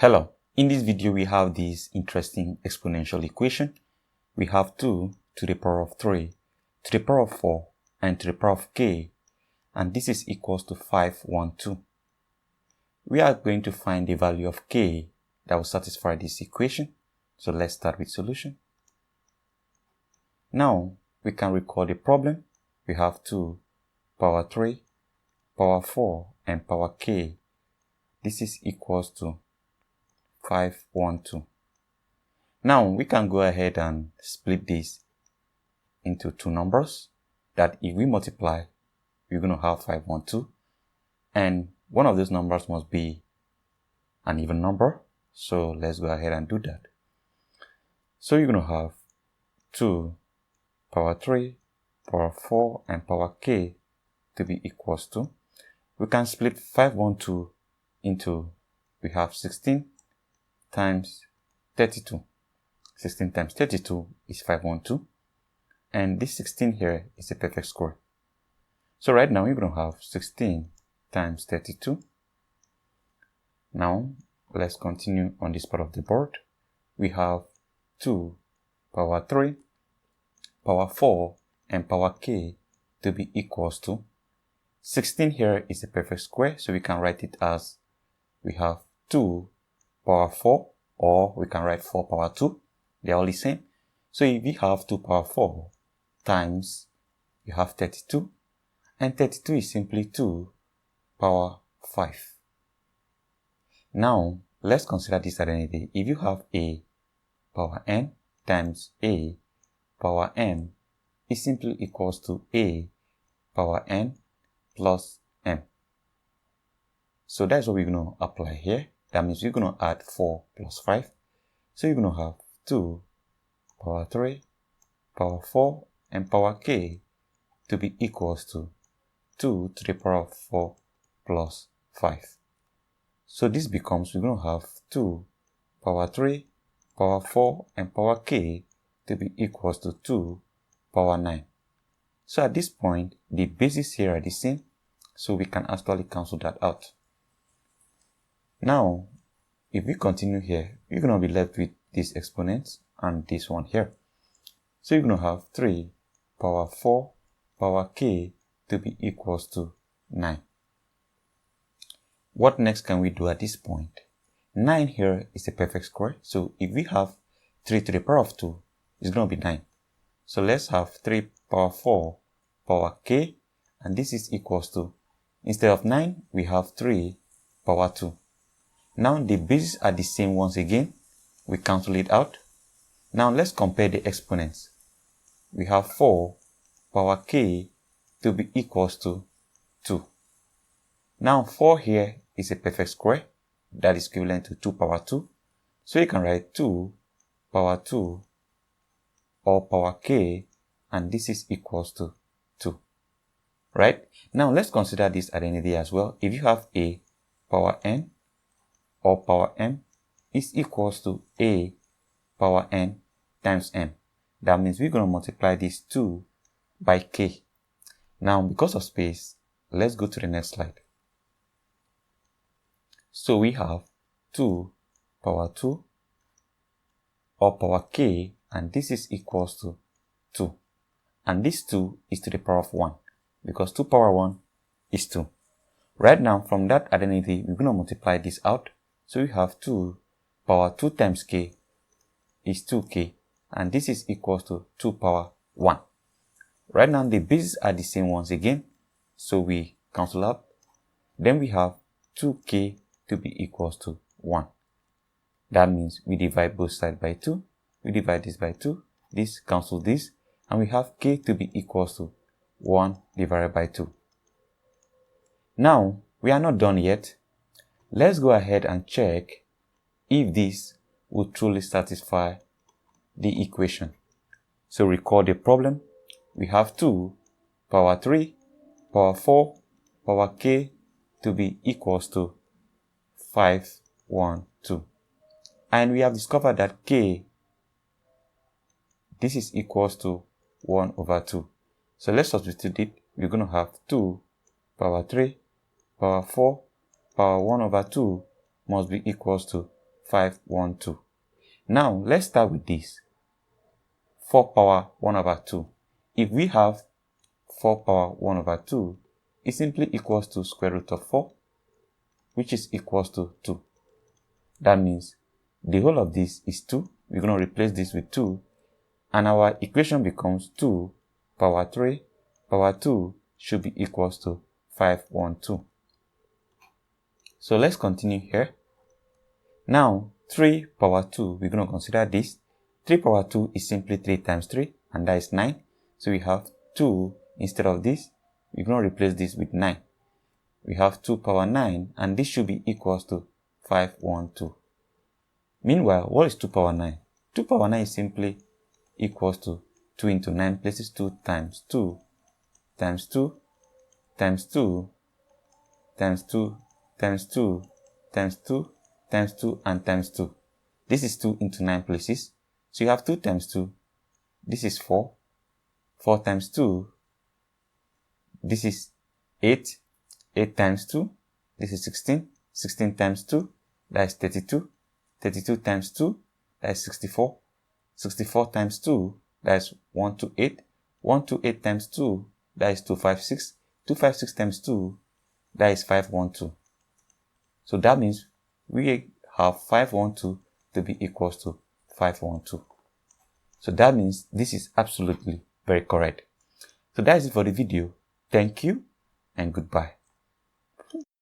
Hello, in this video we have this interesting exponential equation. We have 2 to the power of 3 to the power of 4 and to the power of k, and this is equals to 512. We are going to find the value of k that will satisfy this equation. So let's start with solution. Now we can recall the problem. We have 2 power 3 power 4 and power k. This is equals to 512. Now we can go ahead and split this into two numbers that if we multiply, we're going to have 512, and one of those numbers must be an even number. So let's go ahead and do that. So you're going to have 2 power 3 power 4 and power k to be equals to, we can split 512 into, we have 16 times 32. 16 times 32 is 512, and this 16 here is a perfect square. So right now you're going to have 16 times 32. Now let's continue on this part of the board. We have 2 power 3 power 4 and power k to be equals to, 16 here is a perfect square, so we can write it as, we have 2 power 4, or we can write 4 power 2. They're all the same. So if we have 2 power 4 times, you have 32, and 32 is simply 2 power 5. Now let's consider this identity. If you have a power n times a power m, is simply equals to a power n plus m. So that's what we're going to apply here. That means we're going to add 4 plus 5. So you're going to have 2 power 3 power 4 and power k to be equals to 2 to the power of 4 plus 5. So this becomes, we're going to have 2 power 3 power 4 and power k to be equals to 2 power 9. So at this point, the bases here are the same, so we can actually cancel that out. Now, if we continue here, we're going to be left with these exponents and this one here. So you're going to have 3 power 4 power k to be equals to 9. What next can we do at this point? 9 here is a perfect square, so if we have 3 to the power of 2, it's going to be 9. So let's have 3 power 4 power k, and this is equals to, instead of 9, we have 3 power 2. Now the bases are the same once again. We cancel it out. Now let's compare the exponents. We have 4 power k to be equals to 2. Now 4 here is a perfect square, that is equivalent to 2 power 2. So you can write 2 power 2 or power k, and this is equals to 2. Right? Now let's consider this identity as well. If you have a power n or power m is equals to a power n times m. That means we're going to multiply this 2 by k. Now because of space, let's go to the next slide. So we have 2 power 2 or power k, and this is equals to 2. And this 2 is to the power of 1, because 2 power 1 is 2. Right now, from that identity, we're going to multiply this out. So we have 2 power 2 times k is 2k, and this is equals to 2 power 1. Right now, the bases are the same once again, so we cancel out. Then we have 2k to be equals to 1. That means we divide both sides by 2. We divide this by 2. This cancels this, and we have k to be equals to 1 divided by 2. Now, we are not done yet. Let's go ahead and check if this will truly satisfy the equation. So recall the problem. We have 2 power 3 power 4 power k to be equals to 512. And we have discovered that k, this is equals to 1 over 2. So let's substitute it. We're going to have 2 power 3 power 4 power 1 over 2 must be equals to 512. Now, let's start with this. 4 power 1 over 2. If we have 4 power 1 over 2, it simply equals to square root of 4, which is equals to 2. That means the whole of this is 2. We're going to replace this with 2. And our equation becomes 2 power 3 power 2 should be equals to 512. So let's continue here. Now, 3 power 2, we're going to consider this. 3 power 2 is simply 3 times 3, and that is 9. So we have 2 instead of this. We're going to replace this with 9. We have 2 power 9, and this should be equals to 512. Meanwhile, what is 2 power 9? 2 power 9 is simply equals to 2 into 9 places 2 times 2 times 2 times 2 times 2 times 2 times 2 times 2 and times 2. This is 2 into 9 places. So you have 2 times 2. This is 4. 4 times 2. This is 8. 8 times 2. This is 16. 16 times 2. That is 32. 32 times 2. That is 64. 64 times 2. That is 128. 128 times 2. That is 256. 256 times 2. That is 512. So that means we have 512 to be equals to 512. So that means this is absolutely very correct. So that is it for the video. Thank you and goodbye.